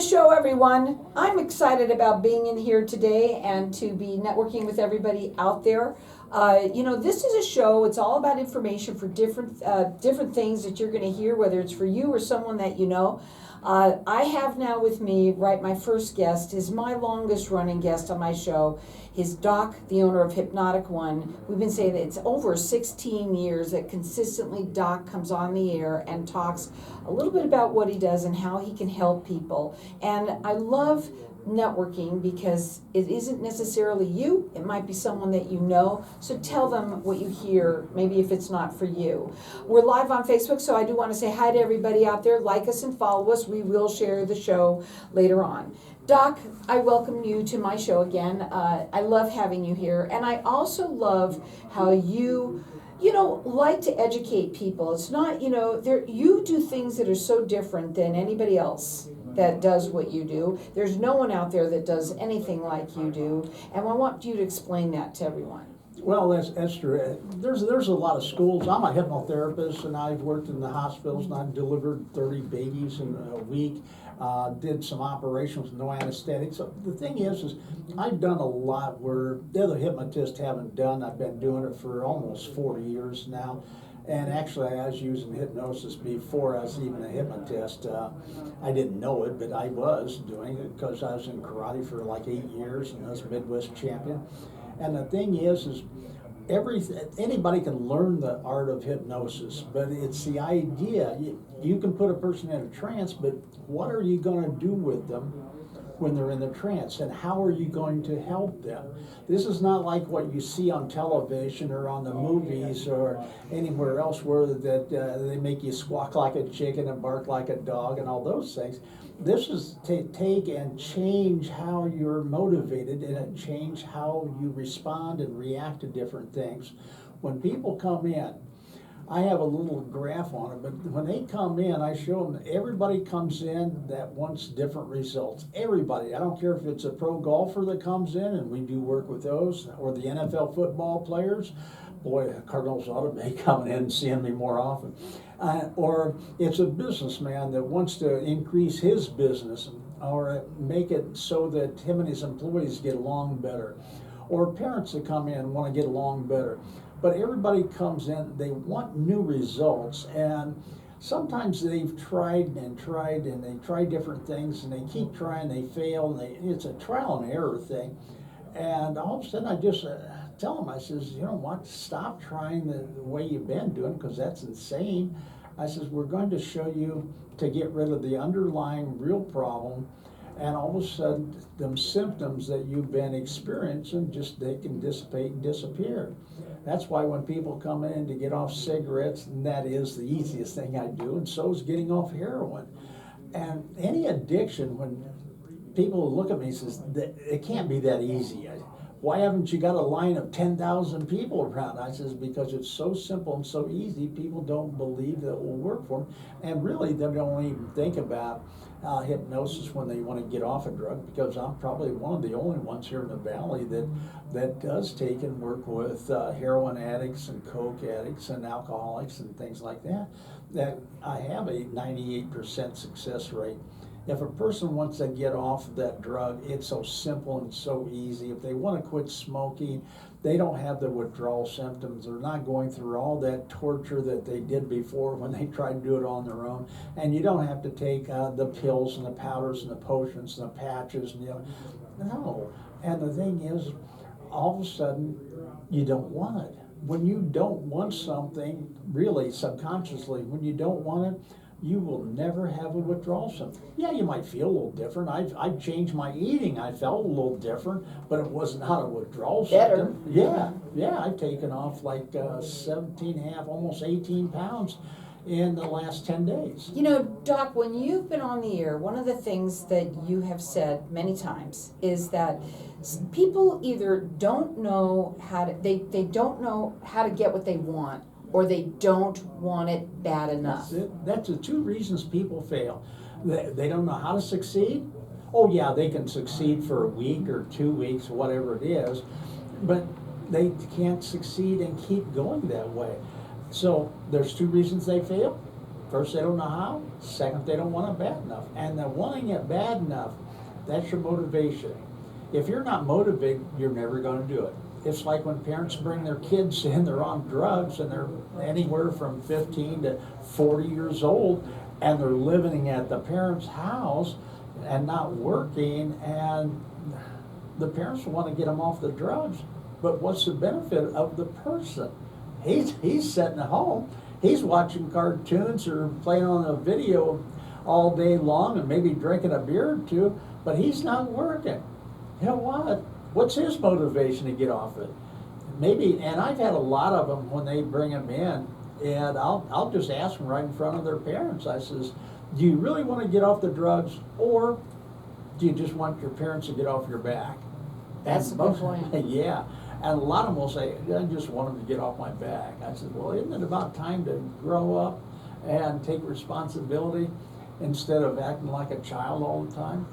show, everyone. I'm excited about being in here today and to be networking with everybody out there. This is a show. It's all about information for different things that you're going to hear, whether it's for you or someone that you know. I have now with me, my first guest is my longest running guest on my show. His Doc, the owner of Hypnotic One. We've been saying that it's over 16 years that consistently Doc comes on the air and talks a little bit about what he does and how he can help people. And I love networking because it isn't necessarily you, it might be someone that you know, so tell them what you hear, maybe if it's not for you. We're live on Facebook, so I do want to say hi to everybody out there. Like us and follow us. We will share the show later on. Doc, I welcome you to my show again. I love having you here, and I also love how you like to educate people. It's not, you do things that are so different than anybody else that does what you do. There's no one out there that does anything like you do, and I want you to explain that to everyone. Well, that's true. There's a lot of schools. I'm a hypnotherapist, and I've worked in the hospitals, and I've delivered 30 babies in a week. Did some operations with no anesthetic. So the thing is I've done a lot where the other hypnotists haven't done. I've been doing it for almost 40 years now. And actually, I was using hypnosis before I was even a hypnotist. I didn't know it, but I was doing it because I was in karate for like 8 years, and I was a Midwest champion. And the thing is anybody can learn the art of hypnosis, but it's the idea. You can put a person in a trance, but what are you going to do with them when they're in the trance, and how are you going to help them? This is not like what you see on television or on the movies or anywhere else where they make you squawk like a chicken and bark like a dog and all those things. This is to take and change how you're motivated and change how you respond and react to different things. When people come in, I have a little graph on it, but when they come in, I show them everybody comes in that wants different results. Everybody. I don't care if it's a pro golfer that comes in, and we do work with those, or the NFL football players. Boy, Cardinals ought to be coming in and seeing me more often. Or it's a businessman that wants to increase his business or make it so that him and his employees get along better. Or parents that come in and want to get along better. But everybody comes in, they want new results, and sometimes they've tried and they try different things, and they keep trying, they fail, and it's a trial and error thing. And all of a sudden I just tell them, I says, you know what, stop trying the way you've been doing, because that's insane. I says, we're going to show you to get rid of the underlying real problem, and all of a sudden them symptoms that you've been experiencing, they can dissipate and disappear. That's why when people come in to get off cigarettes, and that is the easiest thing I do, and so is getting off heroin. And any addiction, when people look at me and says, it can't be that easy. Why haven't you got a line of 10,000 people around? I says, because it's so simple and so easy, people don't believe that it will work for them. And really, they don't even think about hypnosis when they want to get off a drug, because I'm probably one of the only ones here in the Valley that does take and work with heroin addicts and coke addicts and alcoholics and things like that, that I have a 98% success rate. If a person wants to get off of that drug, it's so simple and so easy. If they want to quit smoking, they don't have the withdrawal symptoms. They're not going through all that torture that they did before when they tried to do it on their own. And you don't have to take the pills and the powders and the potions and the patches. No. And the thing is, all of a sudden, you don't want it. When you don't want something, really subconsciously, when you don't want it, you will never have a withdrawal symptom. Yeah, you might feel a little different. I've changed my eating. I felt a little different, but it was not a withdrawal symptom. Yeah, I've taken off like 17 and a half, almost 18 pounds in the last 10 days. You know, Doc, when you've been on the air, one of the things that you have said many times is that people either don't know how to, they don't know how to get what they want, or they don't want it bad enough. That's the two reasons people fail. They don't know how to succeed. Oh yeah, they can succeed for a week or 2 weeks, whatever it is, but they can't succeed and keep going that way. So there's two reasons they fail. First, they don't know how. Second, they don't want it bad enough. And the wanting it bad enough, that's your motivation. If you're not motivated, you're never going to do it. It's like when parents bring their kids in, they're on drugs, and they're anywhere from 15 to 40 years old, and they're living at the parents' house and not working, and the parents want to get them off the drugs. But what's the benefit of the person? He's sitting at home, he's watching cartoons or playing on a video all day long and maybe drinking a beer or two, but he's not working. You know what? What's his motivation to get off it? Maybe, and I've had a lot of them when they bring them in, and I'll just ask them right in front of their parents. I says, do you really want to get off the drugs, or do you just want your parents to get off your back? That's a good point. Yeah, and a lot of them will say, I just want them to get off my back. I said, well, isn't it about time to grow up and take responsibility instead of acting like a child all the time?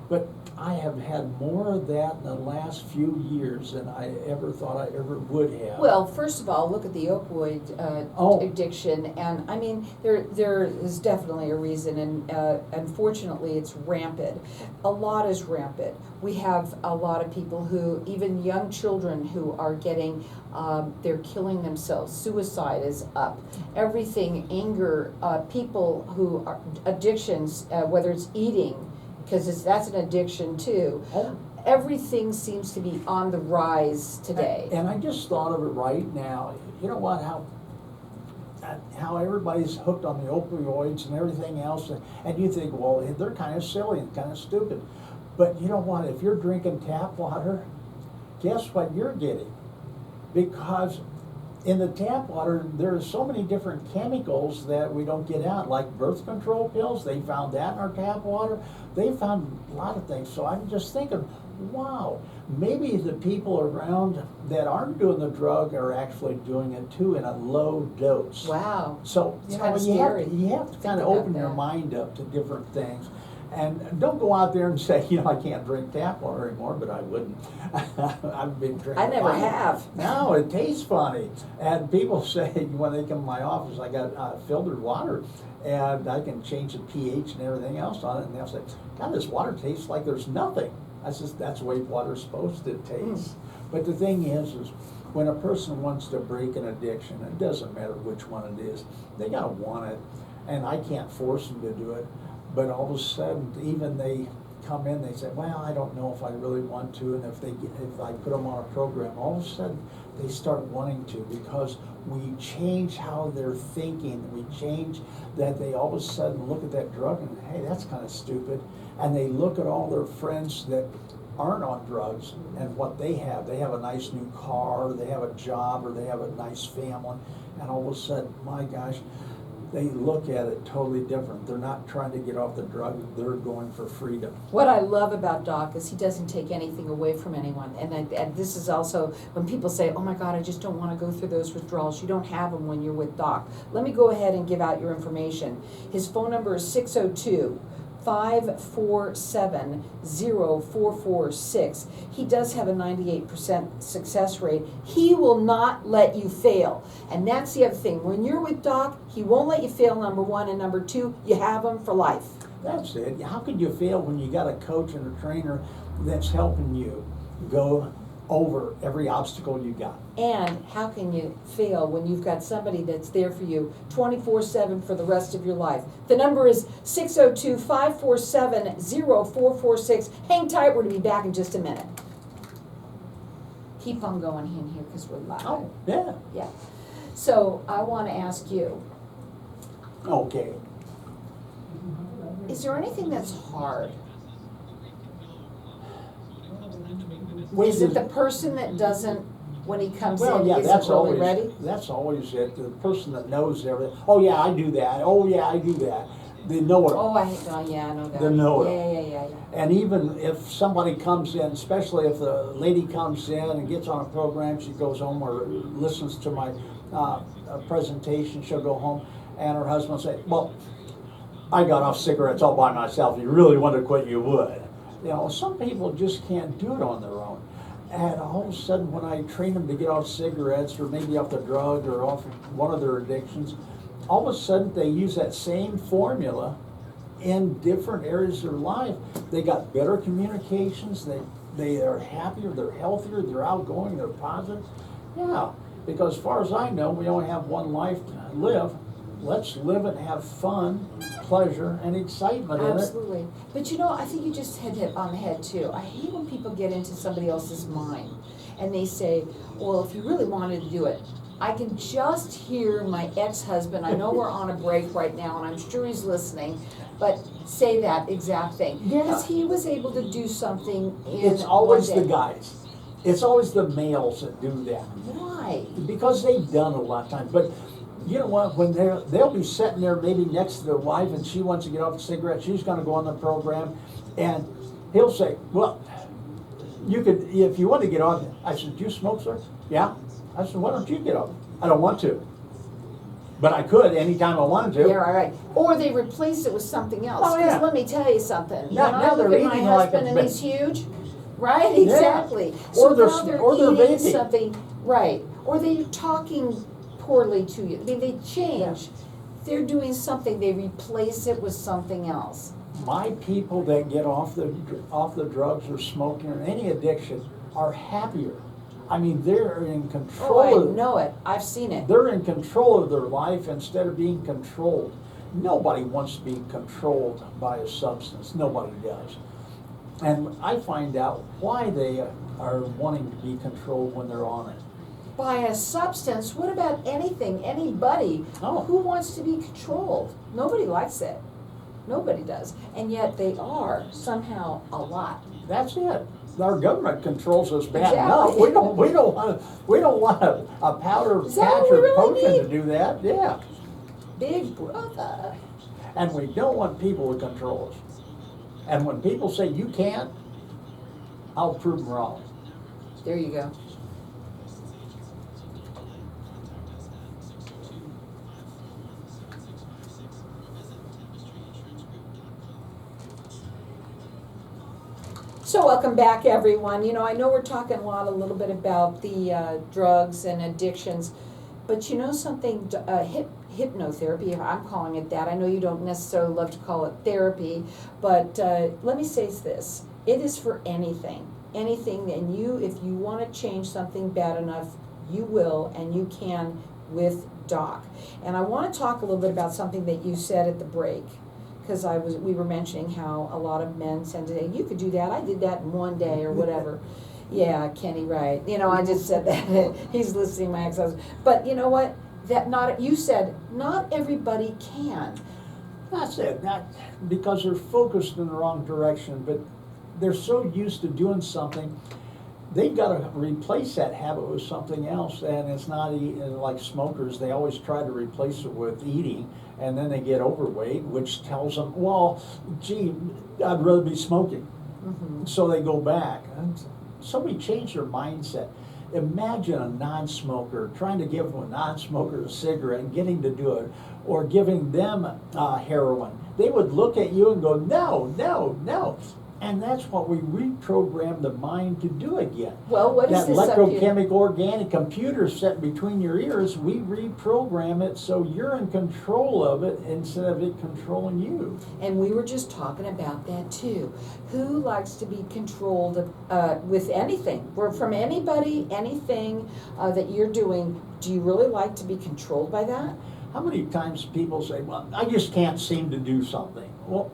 But I have had more of that in the last few years than I ever thought I ever would have. Well, first of all, look at the opioid addiction, and I mean, there is definitely a reason, and unfortunately, it's rampant. A lot is rampant. We have a lot of people who, even young children who are getting, they're killing themselves. Suicide is up. Everything, anger, people who are addictions, whether it's eating, because that's an addiction too. Everything seems to be on the rise today. And I just thought of it right now. You know what? How everybody's hooked on the opioids and everything else, and you think, well, they're kind of silly and kind of stupid. But you know what? If you're drinking tap water, guess what you're getting? Because in the tap water, there are so many different chemicals that we don't get out, like birth control pills. They found that in our tap water. They found a lot of things. So I'm just thinking, wow, maybe the people around that aren't doing the drug are actually doing it too in a low dose. Wow. So It's you kinda know, scary. you have to kind of about open your that. mind up to different things. And don't go out there and say, you know, I can't drink tap water anymore, but I wouldn't. I've been drinking. I never fine. have. No, it tastes funny. And people say when they come to my office, I got filtered water, and I can change the pH and everything else on it. And they'll say, God, this water tastes like there's nothing. I says, that's the way water's supposed to taste. But the thing is when a person wants to break an addiction, it doesn't matter which one it is, they gotta want it. And I can't force them to do it. But all of a sudden, even they come in, they say, well, I don't know if I really want to, and if I put them on a program, all of a sudden, they start wanting to, because we change how they're thinking. We change that they all of a sudden look at that drug and, hey, that's kind of stupid. And they look at all their friends that aren't on drugs and what they have. They have a nice new car, they have a job, or they have a nice family, and all of a sudden, my gosh, they look at it totally different. They're not trying to get off the drug, they're going for freedom. What I love about Doc is he doesn't take anything away from anyone. And this is also, when people say, oh my God, I just don't want to go through those withdrawals, you don't have them when you're with Doc. Let me go ahead and give out your information. His phone number is 602-547-0446. He does have a 98% success rate. He will not let you fail. And that's the other thing. When you're with Doc, he won't let you fail, number one, and number two, you have him for life. That's it. How could you fail when you got a coach and a trainer that's helping you go over every obstacle you got? And how can you fail when you've got somebody that's there for you 24/7 for the rest of your life? The number is 602-547-0446. Hang tight, we're going to be back in just a minute. Keep on going in here because we're live. Oh, yeah. Yeah. So I want to ask you, Okay. is there anything that's hard? Is Is it the person that doesn't, when he comes Well, in, yeah, isn't that's really always, ready? that's always it. The person that knows everything. Oh yeah, I do that. Oh yeah, I do that. They know it. Oh, yeah, I know that. They know it. Yeah. And even if somebody comes in, especially if the lady comes in and gets on a program, she goes home or listens to my presentation, she'll go home, and her husband will say, well, I got off cigarettes all by myself. If you really wanted to quit, you would. You know, some people just can't do it on their own. And all of a sudden, when I train them to get off cigarettes or maybe off the drug or off one of their addictions, all of a sudden they use that same formula in different areas of their life. They got better communications, they are happier, they're healthier, they're outgoing, they're positive. Yeah, because as far as I know, we only have one life to live. Let's live it, have fun, pleasure, and excitement in it. Absolutely. But you know, I think you just hit it on the head too. I hate when people get into somebody else's mind and they say, well, if you really wanted to do it, I can just hear my ex-husband, I know we're on a break right now and I'm sure he's listening, but say that exact thing. Yeah. Because he was able to do something in It's always one the day. guys. It's always the males that do that. Why? Because they've done a lot of times. But you know what, when they'll be sitting there maybe next to their wife and she wants to get off a cigarette, she's gonna go on the program, and he'll say, well, you could, if you want to get off. I said, do you smoke, sir? Yeah. I said, why don't you get off? I don't want to. But I could anytime I wanted to. Yeah, right. Or they replace it with something else. Oh, yeah. Because let me tell you something. Now- when now I look they're at my eating like husband a and ba- he's huge, right? Yeah. Exactly. Or So they're- now they're or they're eating vaping. something, right? Or they're talking poorly to you. I mean, they change. They're doing something. They replace it with something else. My people that get off the drugs or smoking or any addiction are happier. I mean, they're in control. Oh, I know it. I've seen it. They're in control of their life instead of being controlled. Nobody wants to be controlled by a substance. Nobody does. And I find out why they are wanting to be controlled when they're on it. By a substance, what about anything, anybody? Oh. Who wants to be controlled? Nobody likes it. Nobody does. And yet they are somehow a lot. That's it. Our government controls us bad Exactly. enough. We don't want a powder Is that patch what we or really potion need? to do that. Yeah. Big brother. And we don't want people to control us. And when people say you can't, I'll prove them wrong. There you go. So welcome back, everyone. You know, I know we're talking a little bit about the drugs and addictions, but you know something, hypnotherapy, I'm calling it that. I know you don't necessarily love to call it therapy, but let me say this. It is for anything. Anything, and if you want to change something bad enough, you will, and you can with Doc. And I want to talk a little bit about something that you said at the break. Because we were mentioning how a lot of men tend to say, you could do that, I did that in one day, or whatever. Yeah, Kenny, right. You know, I just said that. He's listening, my ex-husband. But you know what? You said, not everybody can. That's it. Not because they're focused in the wrong direction, but they're so used to doing something, they've got to replace that habit with something else. And it's not like smokers. They always try to replace it with eating. And then they get overweight, which tells them, well, gee, I'd rather be smoking. Mm-hmm. So they go back. And so we change their mindset. Imagine a non-smoker trying to give a non-smoker a cigarette and getting to do it, or giving them heroin. They would look at you and go, no, no, no. And that's what we reprogram the mind to do again. Well, what is that this up here? electrochemical organic computer set between your ears, we reprogram it so you're in control of it instead of it controlling you. And we were just talking about that too. Who likes to be controlled with anything? From anybody, anything that you're doing, do you really like to be controlled by that? How many times people say, well, I just can't seem to do something? Well,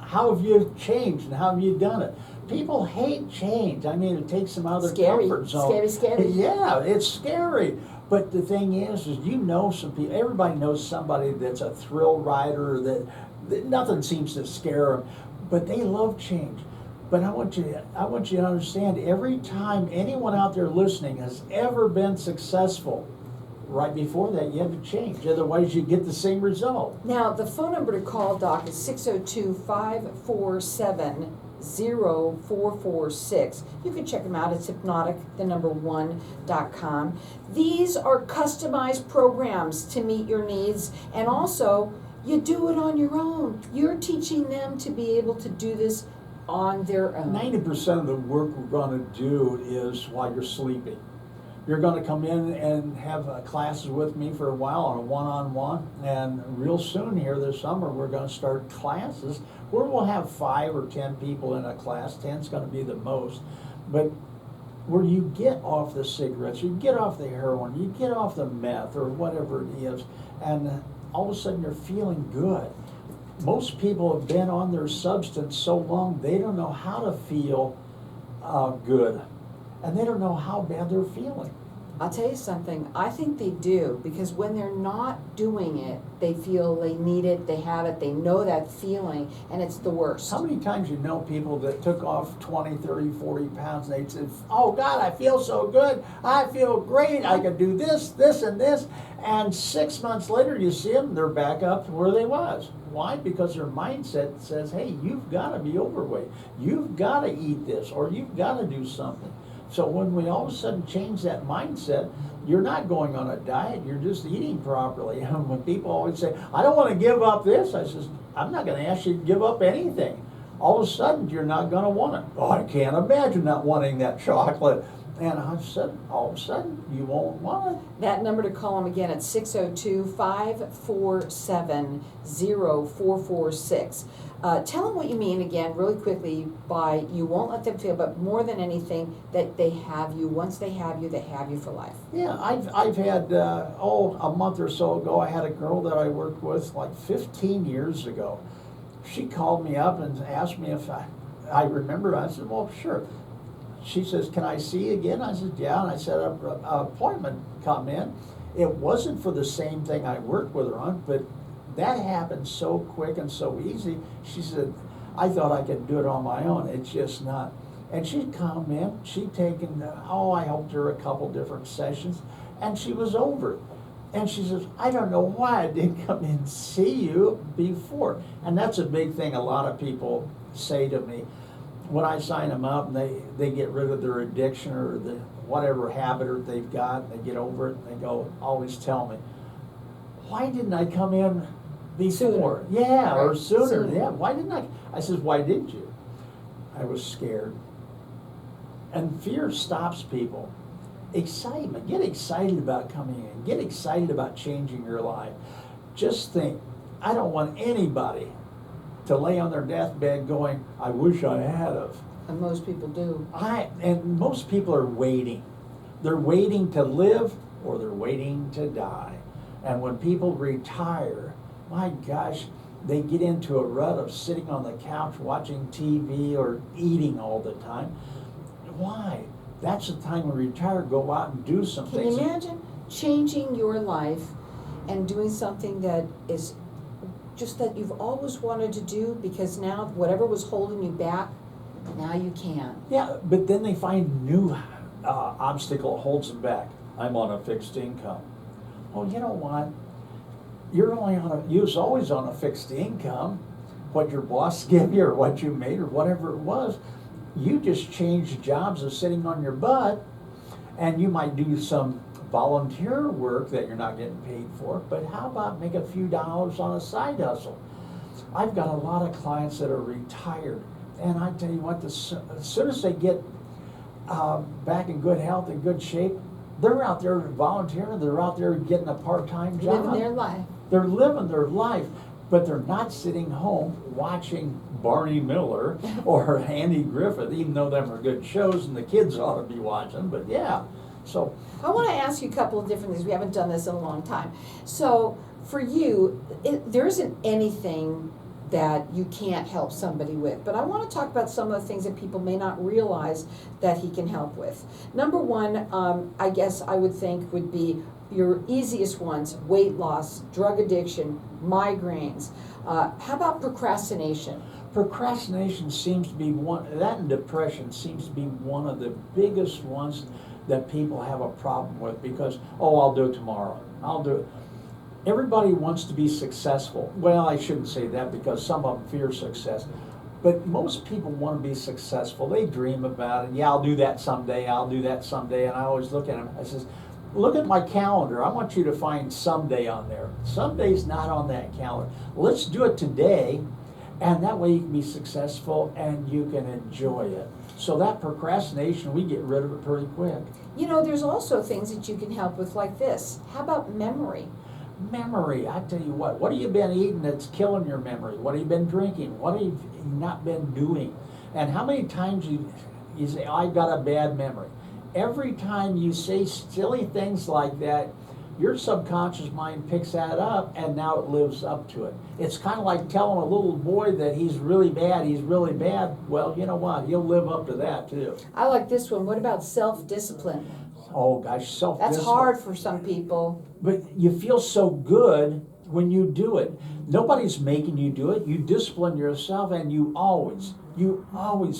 how have you changed and how have you done it? People hate change. I mean, it takes them out of their Scary, comfort zone. scary. Yeah, it's scary. But the thing is you know some people, everybody knows somebody that's a thrill rider, that nothing seems to scare them, but they love change. But I want you to understand, every time anyone out there listening has ever been successful, right before that you had to change. Otherwise you get the same result. Now, the phone number to call, Doc, is 602-547-0446. You can check them out. It's Hypnotic, #1.com. These are customized programs to meet your needs, and also you do it on your own. You're teaching them to be able to do this on their own. 90% of the work we're going to do is while you're sleeping. You're gonna come in and have classes with me for a while on a one-on-one, and real soon here this summer, we're gonna start classes where we'll have 5 or 10 people in a class. 10's gonna be the most, but where you get off the cigarettes, you get off the heroin, you get off the meth or whatever it is, and all of a sudden you're feeling good. Most people have been on their substance so long, they don't know how to feel good, and they don't know how bad they're feeling. I'll tell you something, I think they do, because when they're not doing it, they feel they need it, they have it, they know that feeling, and it's the worst. How many times you know people that took off 20, 30, 40 pounds, and they said, oh God, I feel so good, I feel great, I can do this, this, and this, and 6 months later you see them, they're back up to where they was. Why? Because their mindset says, hey, you've got to be overweight, you've got to eat this, or you've got to do something. So when we all of a sudden change that mindset, you're not going on a diet, you're just eating properly. And when people always say, I don't want to give up this, I says, I'm not going to ask you to give up anything. All of a sudden, you're not going to want it. Oh, I can't imagine not wanting that chocolate. And I said, all of a sudden, you won't want it. That number to call them again at 602-547-0446. Tell them what you mean again really quickly by you won't let them feel, but more than anything, that they have you. Once they have you for life. Yeah, I've had, a month or so ago, I had a girl that I worked with like 15 years ago. She called me up and asked me if I remembered. I said, well, sure. She says, can I see you again? I said, yeah, and I set up an appointment, come in. It wasn't for the same thing I worked with her on, but that happened so quick and so easy. She said, I thought I could do it on my own. It's just not. And she'd come in, she'd taken, I helped her a couple different sessions, and she was over it. And she says, I don't know why I didn't come in and see you before. And that's a big thing a lot of people say to me. When I sign them up and they get rid of their addiction or the whatever habit or they've got, they get over it, and they go, always tell me, why didn't I come in before? Sooner. Yeah, Right. or sooner. Sooner. Yeah, why didn't I? I says, why didn't you? I was scared. And fear stops people. Excitement, get excited about coming in, get excited about changing your life. Just think, I don't want anybody to lay on their deathbed going, I wish I had of. And most people do. And most people are waiting. They're waiting to live or they're waiting to die. And when people retire, my gosh, they get into a rut of sitting on the couch watching TV or eating all the time. Why? That's the time when we retire, go out and do some Can things. you imagine changing your life and doing something that is just that you've always wanted to do, because now whatever was holding you back, now you can. Yeah, but then they find new obstacle holds them back. I'm on a fixed income. Well, you know what? You was always on a fixed income. What your boss gave you or what you made or whatever it was, you just changed jobs of sitting on your butt, and you might do some volunteer work that you're not getting paid for, but how about make a few dollars on a side hustle? I've got a lot of clients that are retired, and I tell you what, as soon as they get back in good health and good shape, they're out there volunteering, they're out there getting a part-time job. Living their life. They're living their life, but they're not sitting home watching Barney Miller or Andy Griffith, even though them are good shows and the kids ought to be watching, but yeah. So I want to ask you a couple of different things. We haven't done this in a long time. So for you, there isn't anything that you can't help somebody with. But I want to talk about some of the things that people may not realize that he can help with. Number one, I guess I would think would be your easiest ones: weight loss, drug addiction, migraines. How about procrastination? procrastination seems to be one, that and depression seems to be one of the biggest ones that people have a problem with because, oh, I'll do it tomorrow, I'll do it. Everybody wants to be successful. Well, I shouldn't say that because some of them fear success. But most people want to be successful. They dream about it. Yeah, I'll do that someday, I'll do that someday. And I always look at them, I says, look at my calendar. I want you to find someday on there. Someday's not on that calendar. Let's do it today And that way you can be successful and you can enjoy it. So that procrastination, we get rid of it pretty quick. You know, there's also things that you can help with like this. How about memory? Memory, I tell you what have you been eating that's killing your memory? What have you been drinking? What have you not been doing? And how many times you say, I've got a bad memory? Every time you say silly things like that, your subconscious mind picks that up and now it lives up to it. It's kind of like telling a little boy that he's really bad. Well, you know what? He'll live up to that too. I like this one. What about self-discipline? Oh gosh, self-discipline. That's hard for some people. But you feel so good when you do it. Nobody's making you do it. You discipline yourself and you always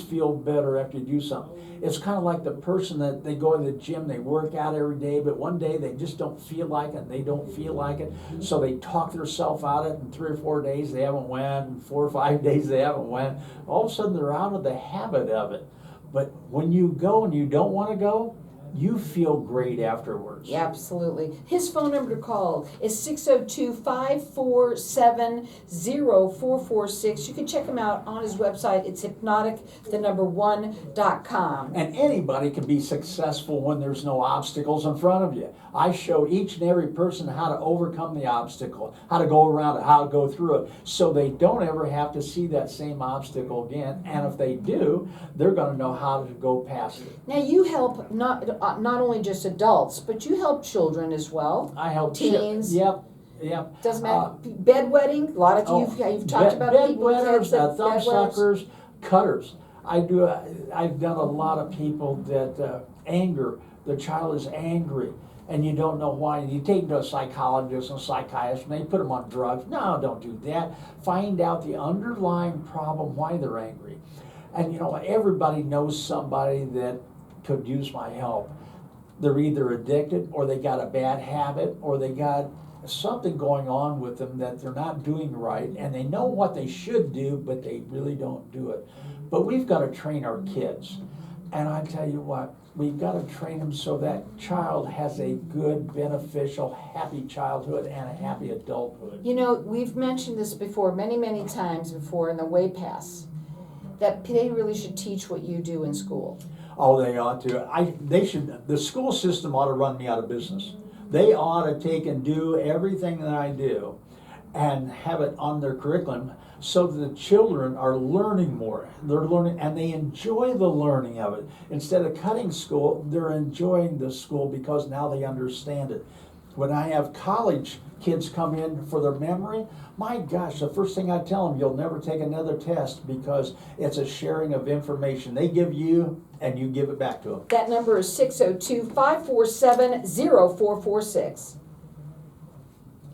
feel better after you do something. It's kind of like the person that they go to the gym, they work out every day, but one day they just don't feel like it, and they don't feel like it, so they talk themselves out of it, and 3 or 4 days they haven't went, and 4 or 5 days they haven't went. All of a sudden they're out of the habit of it. But when you go and you don't want to go, you feel great afterwards. Yeah, absolutely. His phone number to call is 602-547-0446. You can check him out on his website. It's hypnotic1.com. And anybody can be successful when there's no obstacles in front of you. I show each and every person how to overcome the obstacle, how to go around it, how to go through it, so they don't ever have to see that same obstacle again. And if they do, they're going to know how to go past it. Now you help not only just adults, but you help children as well. I help teens. Yep. Doesn't matter. Bedwetting. A lot of you've talked about people with kids that thumb bedwetters. suckers, cutters. I've done a lot of people that anger. The child is angry, and you don't know why. And you take them to a psychologist and a psychiatrist, and they put them on drugs. No, don't do that. Find out the underlying problem, why they're angry. And you know, everybody knows somebody that could use my help. They're either addicted, or they got a bad habit, or they got something going on with them that they're not doing right, and they know what they should do, but they really don't do it. But we've got to train our kids. And I tell you what, we've got to train them so that child has a good, beneficial, happy childhood and a happy adulthood. You know, we've mentioned this before, many, many times before in the way pass, that they really should teach what you do in school. Oh, they ought to. They should. The school system ought to run me out of business. They ought to take and do everything that I do and have it on their curriculum so that the children are learning more. They're learning and they enjoy the learning of it. Instead of cutting school, they're enjoying the school because now they understand it. When I have college kids come in for their memory, my gosh, the first thing I tell them, you'll never take another test because it's a sharing of information. They give you and you give it back to them. That number is 602-547-0446.